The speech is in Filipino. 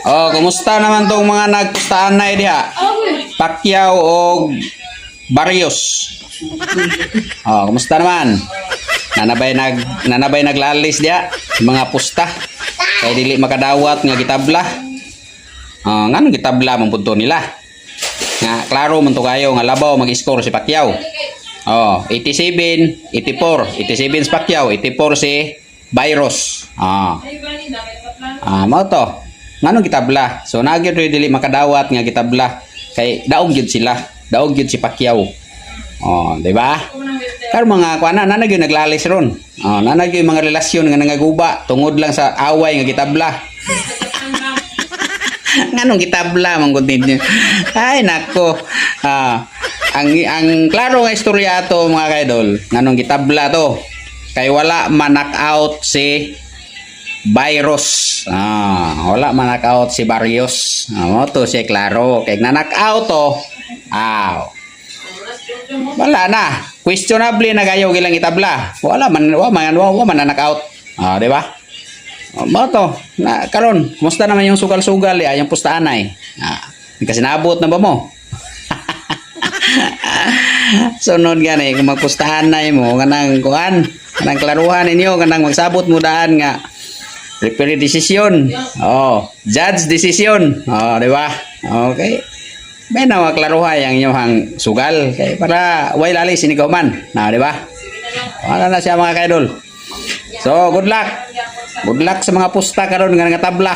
Oh, kumusta naman tong mga nagpustahan na diha? Pacquiao o Barrios? Oh, kumusta naman? Nanabay naglalis diha mga pusta. Kay dili makadawat nga gitabla. Ngano gitabla man punto nila. Nga klaro man to kayo nga labaw mag-score si Pacquiao. Oh, 87, 84, 87 si Pacquiao, 84 si Barrios. Mao to. Ngano gitabla? So nagyud dili makadawat nga gitabla kay daog gyud sila. Daog gyud si Pacquiao. Oh, di ba? Kar mga kuana na nagyud naglalis ron. Oh, na nagyud mga relasyon nga nangaguba tungod lang sa away nga gitabla. Nganong gitabla man gud ninyo. Ay nako. Ang klaro nga istorya to mga kaidol. Nganong gitabla to? Kay wala man knockout si Barrios. Wala man knockout si Barrios. Mo to siya klaro. Kay na-knockout to. Wala na. Questionable na kayo gilang itabla. Wala man na-knockout. Di ba? Mo to. Na karon, kumusta naman yung sugal-sugal yung pustahan ay? Kasi naabot na ba mo? Sunod gani kung magpustahan na mo kanang kuan, kanang klaruhan ninyo kanang magsabot mo daan nga referee decision. Judge decision. Di ba? Okay. May nawa klaruha yang inyong sugal kay para way lali sinigaw man. Di ba? Wala na siya mga kaidol. So, good luck. Good luck sa mga pusta karon nga tabla.